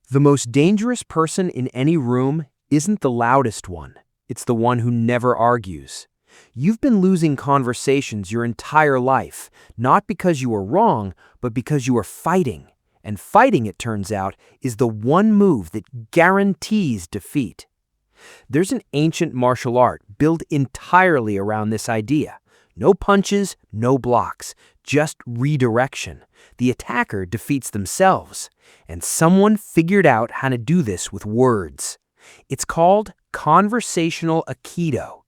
The most dangerous person in any room isn't the loudest one. It's the one who never argues. You've been losing conversations your entire life, not because you were wrong, but because you were fighting. And fighting, it turns out, is the one move that guarantees defeat. There's an ancient martial art built entirely around this idea. No punches, no blocks, just redirection. The attacker defeats themselves, and someone figured out how to do this with words. It's called Conversational Aikido.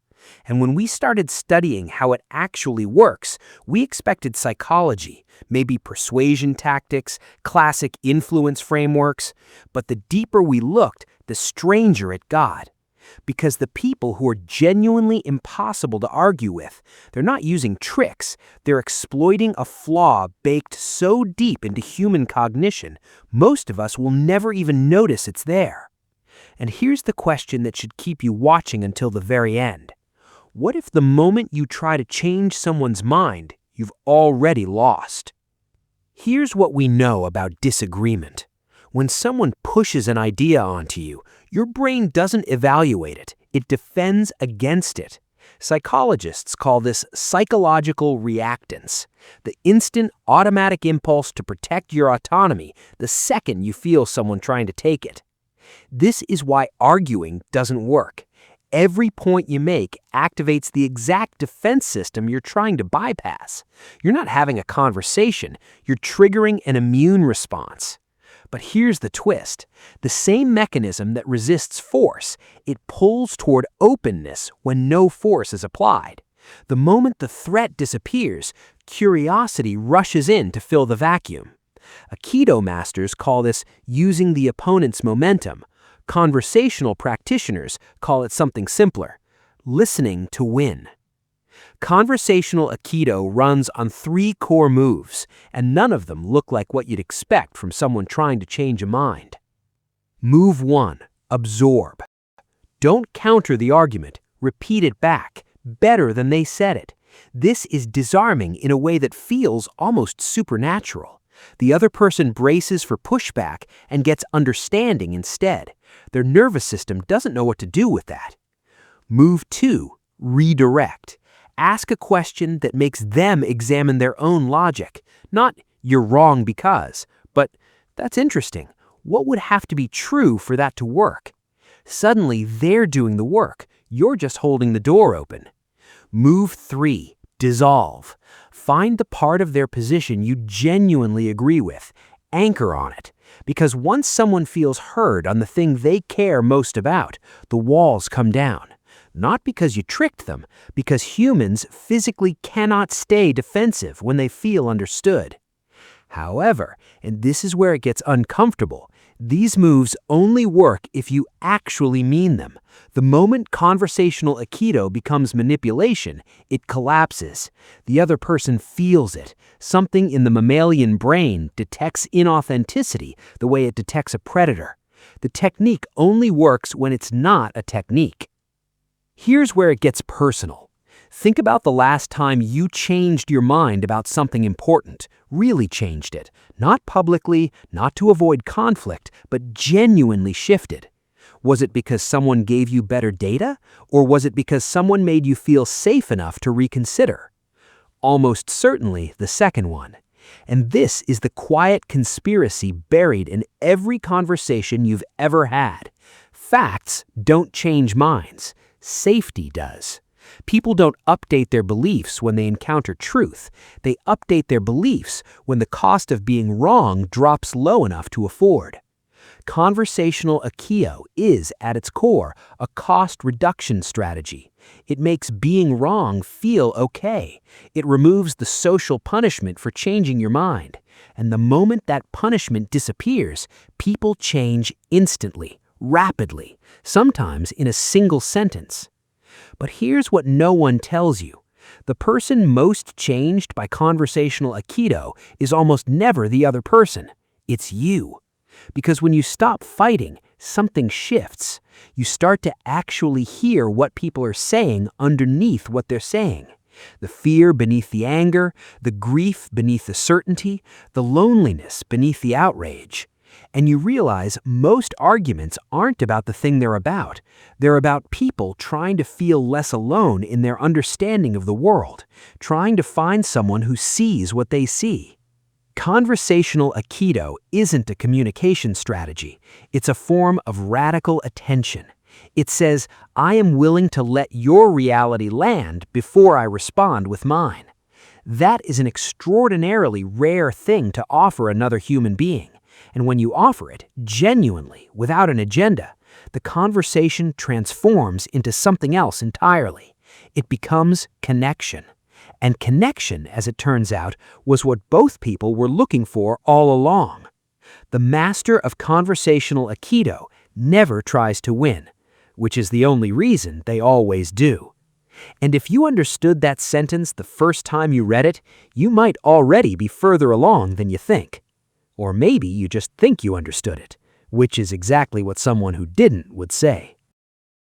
And when we started studying how it actually works, we expected psychology, maybe persuasion tactics, classic influence frameworks. But the deeper we looked, the stranger it got. Because the people who are genuinely impossible to argue with, they're not using tricks, they're exploiting a flaw baked so deep into human cognition, most of us will never even notice it's there. And here's the question that should keep you watching until the very end. What if the moment you try to change someone's mind, you've already lost? Here's what we know about disagreement. When someone pushes an idea onto you, your brain doesn't evaluate it, it defends against it. Psychologists call this psychological reactance, the instant automatic impulse to protect your autonomy the second you feel someone trying to take it. This is why arguing doesn't work. Every point you make activates the exact defense system you're trying to bypass. You're not having a conversation, you're triggering an immune response. But here's the twist. The same mechanism that resists force, it pulls toward openness when no force is applied. The moment the threat disappears, curiosity rushes in to fill the vacuum. Aikido masters call this using the opponent's momentum. Conversational practitioners call it something simpler: listening to win. Conversational Aikido runs on 3 core moves, and none of them look like what you'd expect from someone trying to change a mind. Move 1. Absorb. Don't counter the argument, repeat it back, better than they said it. This is disarming in a way that feels almost supernatural. The other person braces for pushback and gets understanding instead. Their nervous system doesn't know what to do with that. Move 2. Redirect. Ask a question that makes them examine their own logic. Not, "You're wrong because," but, "That's interesting. What would have to be true for that to work?" Suddenly, they're doing the work. You're just holding the door open. Move 3. Dissolve. Find the part of their position you genuinely agree with. Anchor on it. Because once someone feels heard on the thing they care most about, the walls come down. Not because you tricked them, because humans physically cannot stay defensive when they feel understood. However, and this is where it gets uncomfortable, these moves only work if you actually mean them. The moment conversational Aikido becomes manipulation, it collapses. The other person feels it. Something in the mammalian brain detects inauthenticity the way it detects a predator. The technique only works when it's not a technique. Here's where it gets personal. Think about the last time you changed your mind about something important, really changed it. Not publicly, not to avoid conflict, but genuinely shifted. Was it because someone gave you better data, or was it because someone made you feel safe enough to reconsider? Almost certainly the second one. And this is the quiet conspiracy buried in every conversation you've ever had. Facts don't change minds. Safety does. People don't update their beliefs when they encounter truth. They update their beliefs when the cost of being wrong drops low enough to afford. Conversational Aikido is, at its core, a cost reduction strategy. It makes being wrong feel okay. It removes the social punishment for changing your mind. And the moment that punishment disappears, people change instantly. Rapidly, sometimes in a single sentence. But here's what no one tells you. The person most changed by conversational Aikido is almost never the other person. It's you. Because when you stop fighting, something shifts. You start to actually hear what people are saying underneath what they're saying. The fear beneath the anger, the grief beneath the certainty, the loneliness beneath the outrage. And you realize most arguments aren't about the thing they're about. They're about people trying to feel less alone in their understanding of the world, trying to find someone who sees what they see. Conversational Aikido isn't a communication strategy. It's a form of radical attention. It says, I am willing to let your reality land before I respond with mine. That is an extraordinarily rare thing to offer another human being. And when you offer it, genuinely, without an agenda, the conversation transforms into something else entirely. It becomes connection. And connection, as it turns out, was what both people were looking for all along. The master of conversational Aikido never tries to win, which is the only reason they always do. And if you understood that sentence the first time you read it, you might already be further along than you think. Or maybe you just think you understood it, which is exactly what someone who didn't would say.